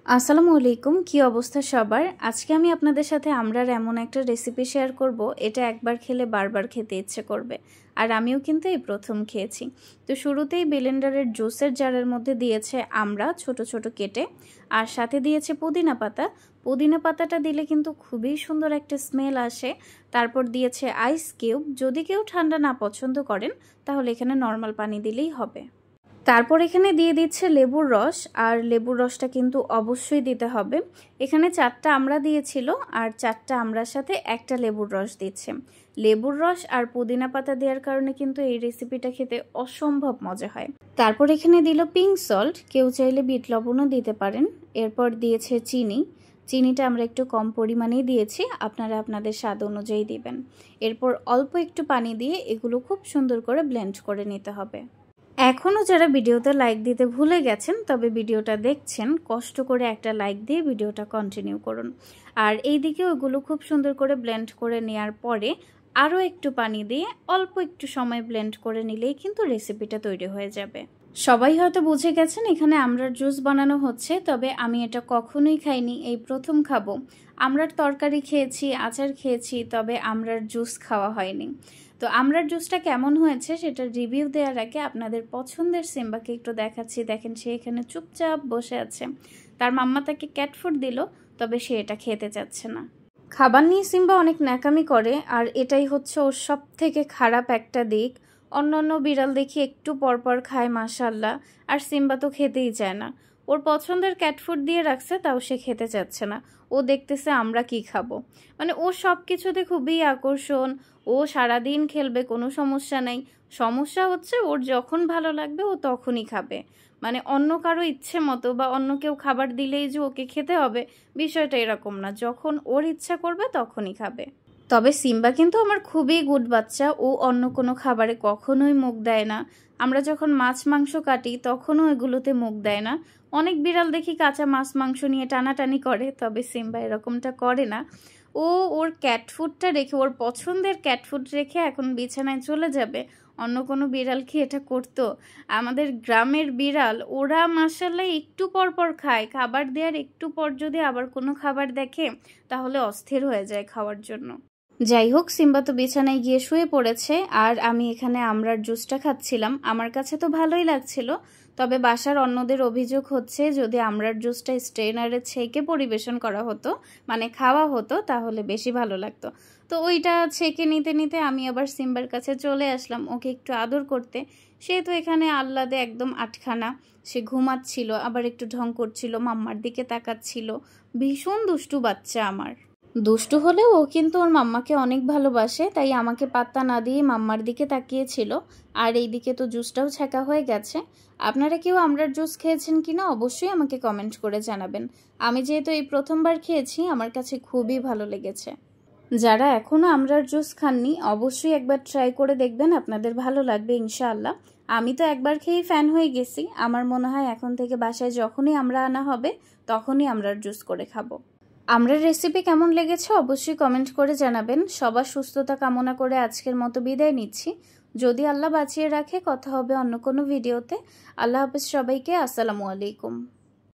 আসসালামু আলাইকুম। কি অবস্থা সবার? আজকে আমি আপনাদের সাথে আমরার এমন একটা রেসিপি শেয়ার করব, এটা একবার খেলে বারবার খেতে ইচ্ছে করবে। আর আমিও কিন্তু এই প্রথম খেয়েছি। তো শুরুতেই ব্লেন্ডারের জুসের জারের মধ্যে দিয়েছে আমরা ছোট ছোট কেটে, আর সাথে দিয়েছে পুদিনা পাতা। পুদিনা পাতাটা দিলে কিন্তু খুবই সুন্দর একটা স্মেল আসে। তারপর দিয়েছে আইস কিউব। যদি কেউ ঠান্ডা না পছন্দ করেন তাহলে এখানে নর্মাল পানি দিলেই হবে। তারপর এখানে দিয়ে দিচ্ছে লেবুর রস, আর লেবুর রসটা কিন্তু অবশ্যই দিতে হবে। এখানে 4টা আমড়া দিয়েছিল, আর 4টা আমড়ার সাথে একটা লেবুর রস দিচ্ছে। লেবুর রস আর পুদিনা পাতা দেওয়ার কারণে কিন্তু এই রেসিপিটা খেতে অসম্ভব মজা হয়। তারপর এখানে দিল পিঙ্ক সল্ট, কেউ চাইলে বিট লবণও দিতে পারেন। এরপর দিয়েছে চিনি। চিনিটা আমরা একটু কম পরিমাণেই দিয়েছি, আপনারা আপনাদের স্বাদ অনুযায়ী দিবেন। এরপর অল্প একটু পানি দিয়ে এগুলো খুব সুন্দর করে ব্লেন্ড করে নিতে হবে। এখনও যারা ভিডিওতে লাইক দিতে ভুলে গেছেন, তবে ভিডিওটা দেখছেন, কষ্ট করে একটা লাইক দিয়ে ভিডিওটা কন্টিনিউ করুন। আর এই দিকে ওগুলো খুব সুন্দর করে ব্লেন্ড করে নেওয়ার পরে আরও একটু পানি দিয়ে অল্প একটু সময় ব্লেন্ড করে নিলেই কিন্তু রেসিপিটা তৈরি হয়ে যাবে। সবাই হয়তো বুঝে গেছেন এখানে আমড়ার জুস বানানো হচ্ছে, তবে আমি এটা কখনোই খাইনি, এই প্রথম খাবো। আমড়ার তরকারি খেয়েছি, আচার খেয়েছি, তবে আমড়ার জুস খাওয়া হয়নি। তো আমড়ার জুসটা কেমন হয়েছে সেটা রিভিউ দেওয়ার আগে আপনাদের পছন্দের সিম্বাকে একটু দেখাচ্ছি। দেখেন, সে এখানে চুপচাপ বসে আছে। তার মাম্মা তাকে ক্যাট ফুড দিল, তবে সে এটা খেতে চাচ্ছে না। খাবার নিয়ে সিম্বা অনেক ন্যাকামি করে, আর এটাই হচ্ছে ওর সব থেকে খারাপ একটা দিক। অন্যান্য বিড়াল দেখি একটু পরপর খায় মাশাল্লাহ, আর সিম্বা তো খেতেই চায় না। ওর পছন্দের ক্যাট ফুড দিয়ে রাখছে, তাও সে খেতে চাচ্ছে না। ও দেখতেছে আমরা কি খাবো, মানে ও সব কিছুতে খুবই আকর্ষণ। ও সারাদিন খেলবে, কোনো সমস্যা নেই। সমস্যা হচ্ছে ওর যখন ভালো লাগবে ও তখনই খাবে। মানে অন্য কারো ইচ্ছে মতো বা অন্য কেউ খাবার দিলেই যে ওকে খেতে হবে, বিষয়টা এরকম না। যখন ওর ইচ্ছা করবে তখনই খাবে। তবে সিম্বা কিন্তু আমার খুবই গুড বাচ্চা। ও অন্য কোনো খাবারে কখনোই মুখ দেয় না। আমরা যখন মাছ মাংস কাটি তখনও এগুলোতে মুখ দেয় না। অনেক বিড়াল দেখি কাঁচা মাছ মাংস নিয়ে টানাটানি করে, তবে সিম্বা এরকমটা করে না। ও ওর ক্যাট ফুডটা রেখে, ওর পছন্দের ক্যাট ফুড রেখে এখন বিছানায় চলে যাবে। অন্য কোনো বিড়াল কি এটা করতো? আমাদের গ্রামের বিড়াল ওরা মাশাআল্লাহ একটু পর পর খায়। খাবার দেওয়ার একটু পর যদি আবার কোনো খাবার দেখে তাহলে অস্থির হয়ে যায় খাওয়ার জন্য। যাই হোক, সিম্বা তো বিছানায় গিয়ে শুয়ে পড়েছে, আর আমি এখানে আমড়ার জুসটা খাচ্ছিলাম। আমার কাছে তো ভালোই লাগছিল, তবে বাসার অন্যদের অভিযোগ হচ্ছে যদি আমড়ার জুসটা স্ট্রেনারে ছেঁকে পরিবেশন করা হতো, মানে খাওয়া হতো, তাহলে বেশি ভালো লাগতো। তো ওইটা ছেঁকে নিতে নিতে আমি আবার সিম্বার কাছে চলে আসলাম ওকে একটু আদর করতে। সে তো এখানে আহ্লাদে একদম আটখানা। সে ঘুমাচ্ছিল, আবার একটু ঢং করছিল, মাম্মার দিকে তাকাচ্ছিল। ভীষণ দুষ্টু বাচ্চা আমার। দুষ্টু হলেও ও কিন্তু ওর মাম্মাকে অনেক ভালোবাসে, তাই আমাকে পাত্তা না দিয়ে মাম্মার দিকে তাকিয়েছিল। আর এইদিকে তো জুসটাও ছ্যাঁকা হয়ে গেছে। আপনারা কেউ আমড়ার জুস খেয়েছেন কিনা অবশ্যই আমাকে কমেন্ট করে জানাবেন। আমি যেহেতু এই প্রথমবার খেয়েছি, আমার কাছে খুবই ভালো লেগেছে। যারা এখনও আমড়ার জুস খাননি অবশ্যই একবার ট্রাই করে দেখবেন, আপনাদের ভালো লাগবে ইনশাআল্লাহ। আমি তো একবার খেয়েই ফ্যান হয়ে গেছি। আমার মনে হয় এখন থেকে বাসায় যখনই আমরা আনা হবে তখনই আমড়ার জুস করে খাবো। আমড়ার রেসিপি কেমন লেগেছে অবশ্যই কমেন্ট করে জানাবেন। সবার সুস্থতা কামনা করে আজকের মতো বিদায় নিচ্ছি। যদি আল্লাহ বাঁচিয়ে রাখে কথা হবে অন্য কোনো ভিডিওতে। আল্লাহ হাফেজ সবাইকে। আসসালামু আলাইকুম।